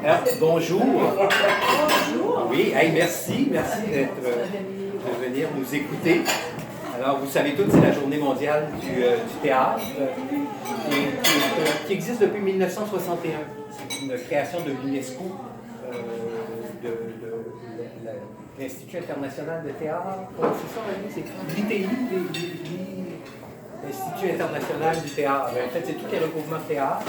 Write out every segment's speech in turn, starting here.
Alors, bonjour. Bonjour. Oui, hey, merci de venir nous écouter. Alors, vous savez tous, c'est la journée mondiale du théâtre qui existe depuis 1961. C'est une création de l'UNESCO, de l'Institut international de théâtre. C'est ça, c'est l'ITI, l'Institut international du théâtre. En fait, c'est tous les regroupements de théâtre.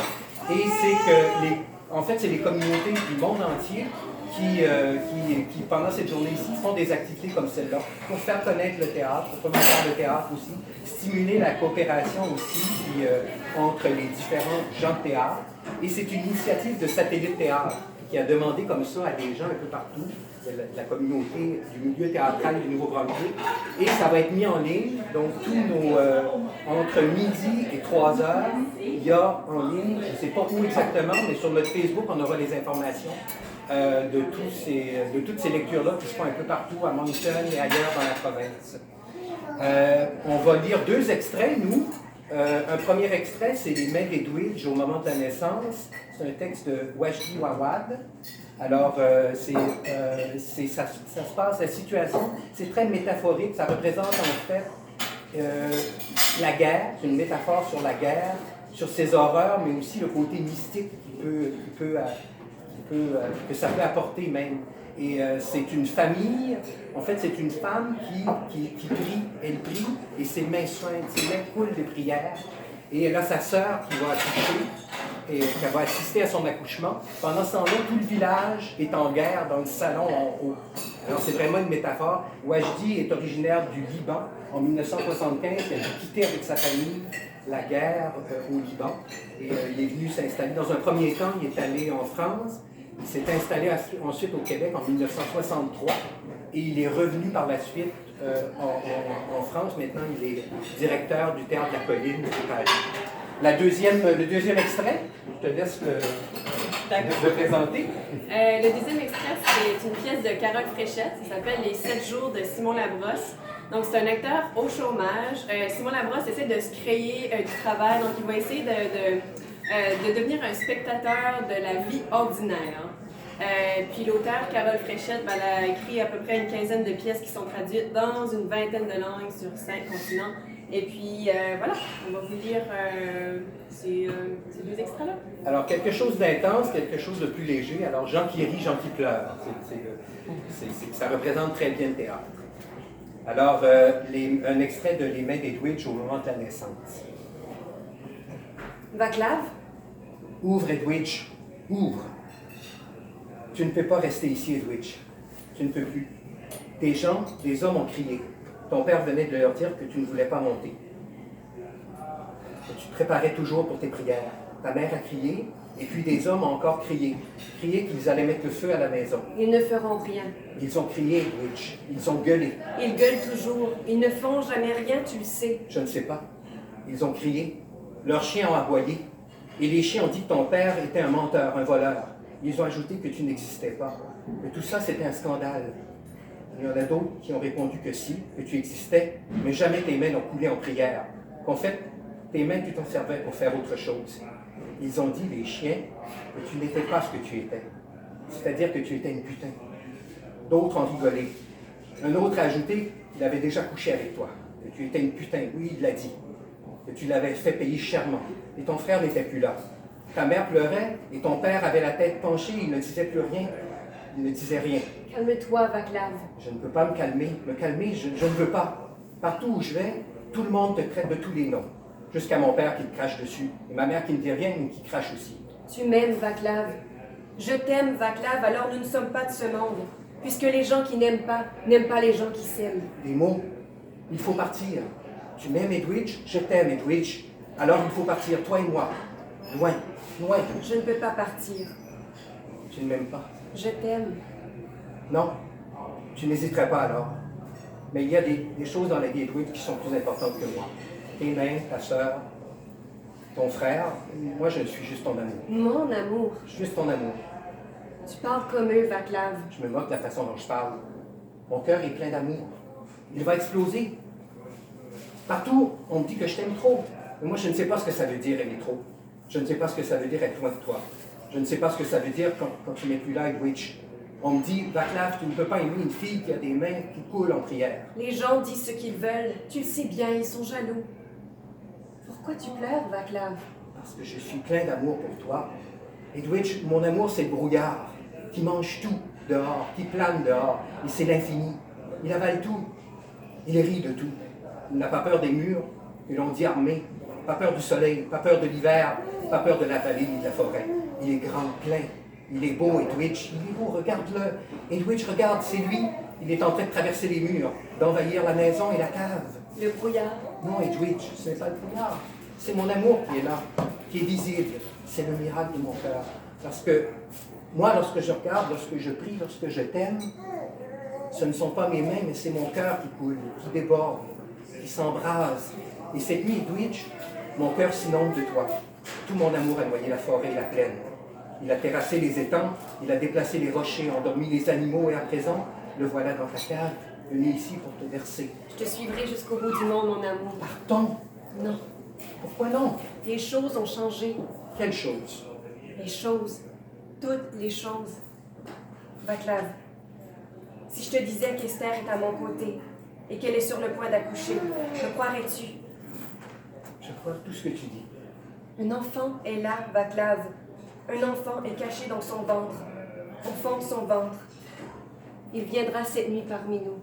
Et c'est que c'est les communautés du monde entier qui, pendant cette journée-ci, font des activités comme celle-là pour faire connaître le théâtre, pour promouvoir le théâtre aussi, stimuler la coopération aussi entre les différents gens de théâtre. Et c'est une initiative de Satellite Théâtre qui a demandé comme ça à des gens un peu partout, de la communauté du milieu théâtral du Nouveau-Brunswick. Et ça va être mis en ligne, donc entre midi et 3 heures, il y a en ligne, je ne sais pas où exactement, mais sur notre Facebook, on aura les informations de toutes ces lectures-là qui se font un peu partout, à Moncton et ailleurs dans la province. On va lire 2 extraits, nous. Un premier extrait, c'est Les mains d'Edwidge au moment de la naissance. C'est un texte de Wajdi Wawad. Alors, ça se passe, la situation, c'est très métaphorique. Ça représente en fait la guerre, c'est une métaphore sur la guerre, sur ses horreurs, mais aussi le côté mystique que ça peut apporter même. Et c'est une famille, en fait c'est une femme qui prie, elle prie, et ses mains soignent, ses mains coulent des prières. Et elle a sa sœur qui va accoucher, et qui va assister à son accouchement. Pendant ce temps-là, tout le village est en guerre dans le salon en haut. Alors c'est vraiment une métaphore. Wajdi est originaire du Liban. En 1975, il a quitté avec sa famille la guerre au Liban. Et il est venu s'installer. Dans un premier temps, il est allé en France. Il s'est installé ensuite au Québec en 1963 et il est revenu par la suite en France. Maintenant, il est directeur du Théâtre de la Colline de Paris. Le deuxième extrait, je te laisse le présenter. Le deuxième extrait, c'est une pièce de Carole Fréchette. Ça s'appelle Les 7 jours de Simon Labrosse. Donc, c'est un acteur au chômage. Simon Labrosse essaie de se créer du travail. Donc, il va essayer de devenir un spectateur de la vie ordinaire. Puis l'auteur, Carole Fréchette, elle a écrit à peu près une quinzaine de pièces qui sont traduites dans une vingtaine de langues sur 5 continents. Et puis voilà, on va vous lire ces 2 extraits-là. Alors, quelque chose d'intense, quelque chose de plus léger. Alors, Jean qui rit, Jean qui pleure. Ça représente très bien le théâtre. Alors, un extrait de Les mains d'Edwidge au moment de la naissance. Vaclav? Ouvre, Edwidge, ouvre. Tu ne peux pas rester ici, Edwidge. Tu ne peux plus. Des hommes ont crié. Ton père venait de leur dire que tu ne voulais pas monter. Que tu te préparais toujours pour tes prières. Ta mère a crié, et puis des hommes ont encore crié. Crié qu'ils allaient mettre le feu à la maison. Ils ne feront rien. Ils ont crié, Edwidge. Ils ont gueulé. Ils gueulent toujours. Ils ne font jamais rien, tu le sais. Je ne sais pas. Ils ont crié. Leurs chiens ont aboyé. Et les chiens ont dit que ton père était un menteur, un voleur. Ils ont ajouté que tu n'existais pas. Mais tout ça, c'était un scandale. Il y en a d'autres qui ont répondu que si, que tu existais, mais jamais tes mains n'ont coulé en prière. Qu'en fait, tes mains, tu t'en servais pour faire autre chose. Ils ont dit, les chiens, que tu n'étais pas ce que tu étais. C'est-à-dire que tu étais une putain. D'autres ont rigolé. Un autre a ajouté qu'il avait déjà couché avec toi. Que tu étais une putain. Oui, il l'a dit. Que tu l'avais fait payer chèrement. Et ton frère n'était plus là. Ta mère pleurait et ton père avait la tête penchée, il ne disait plus rien. Il ne disait rien. Calme-toi, Vaclav. Je ne peux pas me calmer. Je ne veux pas. Partout où je vais, tout le monde te traite de tous les noms. Jusqu'à mon père qui te crache dessus. Et ma mère qui ne dit rien, mais qui crache aussi. Tu m'aimes, Vaclav. Je t'aime, Vaclav, alors nous ne sommes pas de ce monde. Puisque les gens qui n'aiment pas les gens qui s'aiment. Des mots. Il faut partir. Tu m'aimes, Edwidge? Je t'aime, Edwidge. Alors il faut partir, toi et moi. Loin, loin. Je ne peux pas partir. Tu ne m'aimes pas? Je t'aime. Non, tu n'hésiterais pas alors. Mais il y a des choses dans la vie d'Edwidge qui sont plus importantes que moi. Tes mains, ta sœur, ton frère, moi je suis juste ton amour. Mon amour. Juste ton amour. Tu parles comme eux, Vaclav. Je me moque de la façon dont je parle. Mon cœur est plein d'amour. Il va exploser. Partout, on me dit que je t'aime trop. Mais moi, je ne sais pas ce que ça veut dire aimer trop. Je ne sais pas ce que ça veut dire être loin de toi. Je ne sais pas ce que ça veut dire quand tu n'es plus là, Edwidge. On me dit, Vaclav, tu ne peux pas aimer une fille qui a des mains qui coulent en prière. Les gens disent ce qu'ils veulent. Tu le sais bien, ils sont jaloux. Pourquoi tu pleures, Vaclav? Parce que je suis plein d'amour pour toi. Edwidge, mon amour, c'est le brouillard, qui mange tout dehors, qui plane dehors, et c'est l'infini. Il avale tout. Il rit de tout. Il n'a pas peur des murs, que l'on dit armés, pas peur du soleil, pas peur de l'hiver, pas peur de la vallée ni de la forêt. Il est grand, plein. Il est beau, Edwidge. Il est beau, regarde-le. Edwidge, regarde, c'est lui. Il est en train de traverser les murs, d'envahir la maison et la cave. Le brouillard. Non, Edwidge, ce n'est pas le brouillard. C'est mon amour qui est là, qui est visible. C'est le miracle de mon cœur. Parce que moi, lorsque je regarde, lorsque je prie, lorsque je t'aime, ce ne sont pas mes mains, mais c'est mon cœur qui coule, qui déborde, qui s'embrase. Et cette nuit, Edwidge, mon cœur s'inonde de toi. Tout mon amour a noyé la forêt et la plaine. Il a terrassé les étangs, il a déplacé les rochers, endormi les animaux, et à présent, le voilà dans ta cave, venu ici pour te verser. Je te suivrai jusqu'au bout du monde, mon amour. Partons. Non. Pourquoi non? Les choses ont changé. Quelle chose? Les choses. Toutes les choses. Vaclav, si je te disais qu'Esther est à mon côté et qu'elle est sur le point d'accoucher, me croirais-tu? Je crois tout ce que tu dis. Un enfant est là, Vaclav. Un enfant est caché dans son ventre, au fond de son ventre. Il viendra cette nuit parmi nous.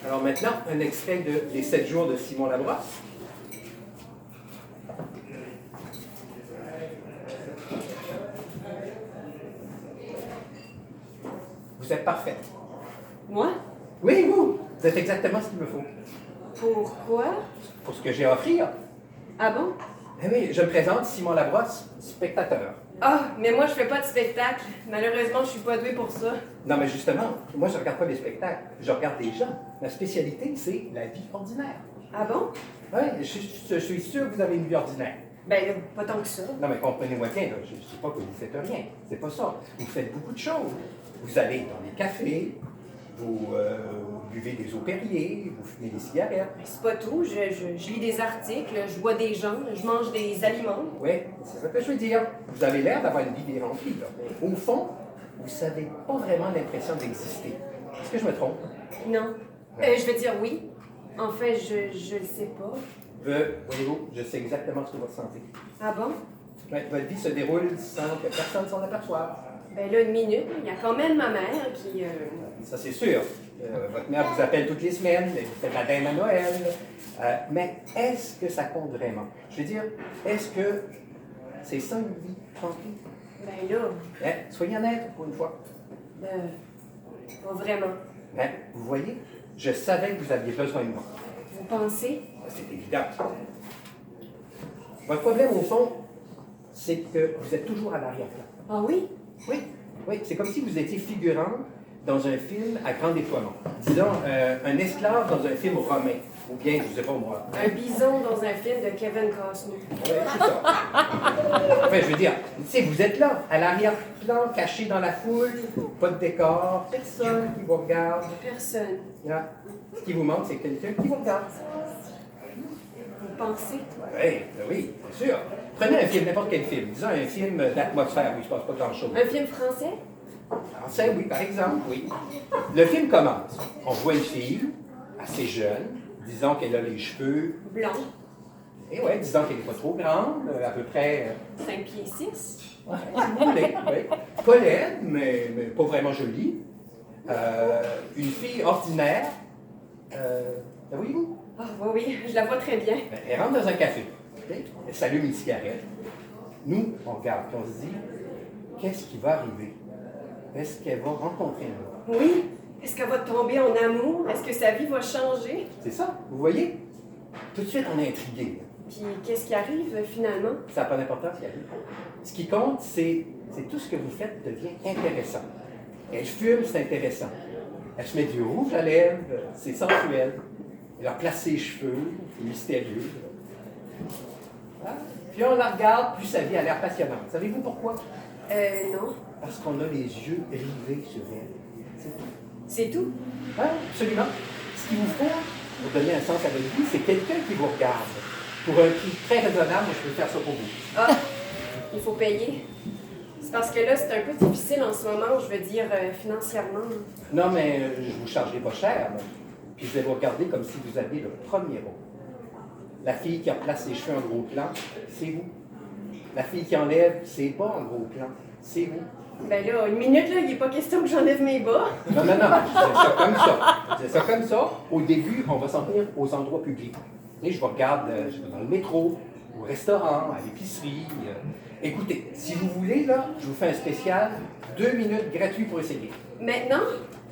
Alors maintenant, un extrait des 7 jours de Simon Labrosse. Vous êtes parfaite. Moi? Oui, vous êtes exactement ce qu'il me faut. Pourquoi? Pour ce que j'ai à offrir. Ah bon? Eh oui, je me présente, Simon Labrosse, spectateur. Ah, mais moi je fais pas de spectacle. Malheureusement, je suis pas douée pour ça. Non, mais justement, moi je regarde pas les spectacles, je regarde des gens. Ma spécialité, c'est la vie ordinaire. Ah bon? Oui, je suis sûr que vous avez une vie ordinaire. Ben là, pas tant que ça. Non, mais comprenez-moi bien, là, je ne dis pas que vous ne faites rien. C'est pas ça. Vous faites beaucoup de choses. Vous allez dans les cafés, vous buvez des eaux Perrier, vous fumez des cigarettes. C'est pas tout. Je lis des articles, je vois des gens, je mange des aliments. Oui, c'est ça que je veux dire. Vous avez l'air d'avoir une vie bien remplie, là. Au fond, vous n'avez pas vraiment l'impression d'exister. Est-ce que je me trompe? Non. Je vais dire oui. En fait, je le sais pas. Voyez-vous, je sais exactement ce que vous ressentez. Ah bon? Ouais, votre vie se déroule sans que personne s'en aperçoive. Ben là, une minute. Il y a quand même ma mère qui... Ça, c'est sûr. Votre mère vous appelle toutes les semaines, elle vous fait la dinde à Noël. Mais est-ce que ça compte vraiment? Je veux dire, est-ce que c'est ça une vie tranquille? Ben là... Hein? Soyez honnête pour une fois. Pas vraiment. Hein? Vous voyez, je savais que vous aviez besoin de moi. Vous pensez? C'est évident. Votre problème, au fond, c'est que vous êtes toujours à l'arrière-plan. Ah oui? Oui, c'est comme si vous étiez figurant dans un film à grand déploiement. Disons, un esclave dans un film romain. Ou bien, je ne sais pas moi. Un bison dans un film de Kevin Costner. Oui, c'est ça. Enfin, je veux dire, tu sais, vous êtes là, à l'arrière-plan, caché dans la foule, pas de décor, personne qui vous regarde. Personne. Là, ce qui vous manque, c'est quelqu'un qui vous regarde. Vous pensez? Oui, bien sûr. Prenez un film, n'importe quel film. Disons un film d'atmosphère où il ne se passe pas grand-chose. Un film français? Français, oui, par exemple, oui. Le film commence. On voit une fille, assez jeune, disons qu'elle a les cheveux... Blanc. Et ouais, disons qu'elle n'est pas trop grande, à peu près... 5 pieds 6. Ouais, si vous voulez, oui. Pas laide, mais pas vraiment jolie. Une fille ordinaire. La voyez-vous? Ah oui, je la vois très bien. Elle rentre dans un café. Okay? Elle s'allume une cigarette. Nous, on regarde et on se dit, qu'est-ce qui va arriver? Est-ce qu'elle va rencontrer un homme? Oui. Est-ce qu'elle va tomber en amour? Est-ce que sa vie va changer? C'est ça, vous voyez? Tout de suite, on est intrigué. Puis qu'est-ce qui arrive finalement? Ça n'a pas d'importance, il arrive. Ce qui compte, c'est tout ce que vous faites devient intéressant. Elle fume, c'est intéressant. Elle se met du rouge à lèvres, c'est sensuel. Elle leur place ses cheveux, c'est mystérieux. Ah. Puis on la regarde, plus sa vie a l'air passionnante. Savez-vous pourquoi? Non. Parce qu'on a les yeux rivés sur elle. C'est tout. C'est tout? Oui, absolument. Ce qu'il vous faut, pour donner un sens à votre vie, c'est quelqu'un qui vous regarde. Pour un prix très raisonnable, je peux faire ça pour vous. Ah, il faut payer. C'est parce que là, c'est un peu difficile en ce moment, je veux dire, financièrement. Non, mais je vous chargerai pas cher. Là. Puis je vais vous regarder comme si vous aviez le premier rôle. La fille qui replace ses cheveux en gros plan, c'est vous. La fille qui enlève ses bas en gros plan, c'est vous. Ben là, une minute, là, il n'est pas question que j'enlève mes bas. Non, non, non, je fais ça comme ça. Je fais ça comme ça. Au début, on va s'en tenir aux endroits publics. Et je vous regarde je vais dans le métro, au restaurant, à l'épicerie. Écoutez, si vous voulez, là, je vous fais un spécial, 2 minutes gratuit pour essayer. Maintenant?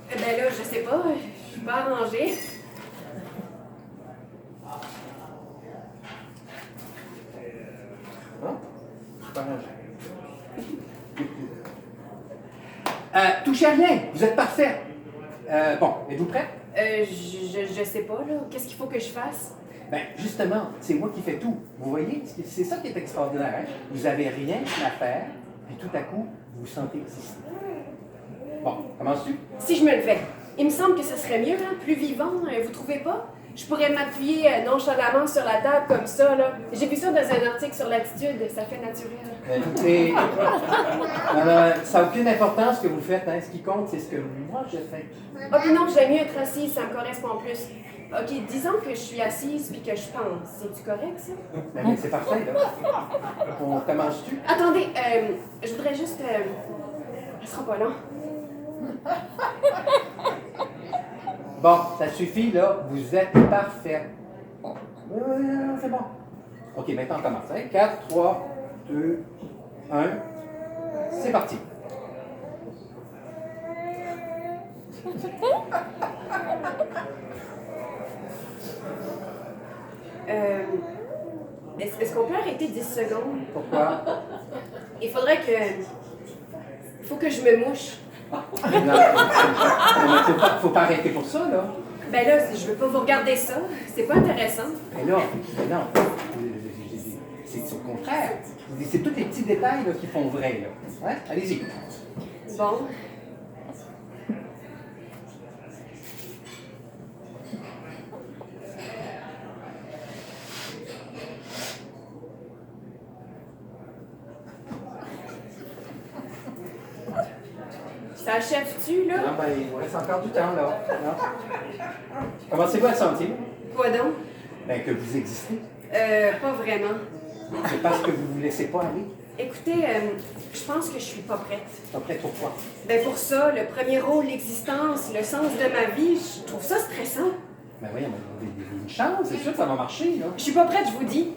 Ben là, je sais pas, je suis pas arrangée. Hein? Je suis pas arrangé. Touchez à rien, vous êtes parfait. Bon, êtes-vous prêt? Je sais pas, là. Qu'est-ce qu'il faut que je fasse? Ben, justement, c'est moi qui fais tout. Vous voyez, c'est ça qui est extraordinaire. Hein? Vous n'avez rien à faire, puis tout à coup, vous vous sentez exister. Bon, commences-tu? Si je me le fais. Il me semble que ce serait mieux, hein, plus vivant, vous trouvez pas? Je pourrais m'appuyer nonchalamment sur la table comme ça, là. J'ai vu ça dans un article sur l'attitude, ça fait naturel. Écoutez, ça n'a aucune importance ce que vous faites. Hein. Ce qui compte, c'est ce que moi je fais. Ah, puis non, j'aime mieux être assise, ça me correspond plus. OK, disons que je suis assise puis que je pense. C'est-tu correct, ça? Ben, c'est parfait, là. On commence-tu? Attendez, je voudrais juste... Elle sera pas long. Bon, ça suffit, là. Vous êtes parfait. Oui, c'est bon. OK, maintenant on commence. Hein? 4, 3, 2, 1. C'est parti. Est-ce qu'on peut arrêter 10 secondes? Pourquoi? Il faudrait que... Il faut que je me mouche. Non, il ne faut pas arrêter pour ça, là. Ben là, je veux pas vous regarder ça. C'est pas intéressant. Mais non. C'est au contraire. C'est tous les petits détails là, qui font vrai, là. Hein? Allez-y. Bon. Ça achève-tu, là? Non, ben, il vous reste encore du temps, là. Non? Commencez-vous à le sentir? Quoi donc? Ben, que vous existez. Pas vraiment. C'est parce que vous ne vous laissez pas aller. Écoutez, je pense que je suis pas prête. Pas prêt pour quoi? Ben pour ça, le premier rôle, l'existence, le sens de ma vie, je trouve ça stressant. Ben voyons, vous avez une chance, c'est sûr que ça va marcher, là. Je suis pas prête, je vous dis.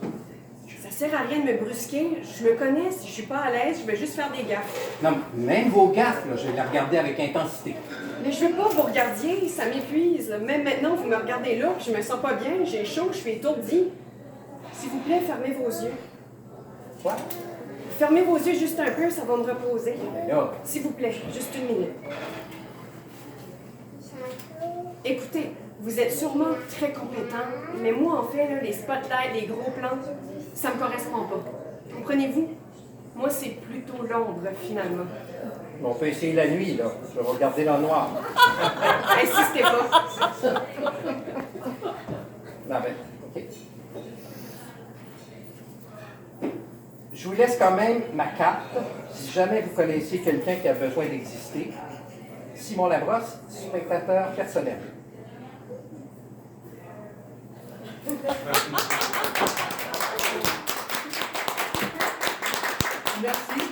Ça sert à rien de me brusquer. Je me connais, si je suis pas à l'aise, je vais juste faire des gaffes. Non, même vos gaffes, là, je vais les regarder avec intensité. Mais je veux pas que vous regardiez, ça m'épuise. Même maintenant, vous me regardez là, puis je me sens pas bien, j'ai chaud, je suis étourdie. S'il vous plaît, fermez vos yeux. Quoi? Fermez vos yeux juste un peu, ça va me reposer. Ben là, S'il vous plaît, juste une minute. Écoutez, vous êtes sûrement très compétent, mais moi, en fait, là, les spotlights, les gros plans, ça me correspond pas. Comprenez-vous? Moi, c'est plutôt l'ombre, finalement. on peut essayer la nuit, là. Je vais regarder dans le noir. Insistez pas. Non, ben, OK. Je vous laisse quand même ma carte. Si jamais vous connaissez quelqu'un qui a besoin d'exister, Simon Labrosse, spectateur personnel. Merci.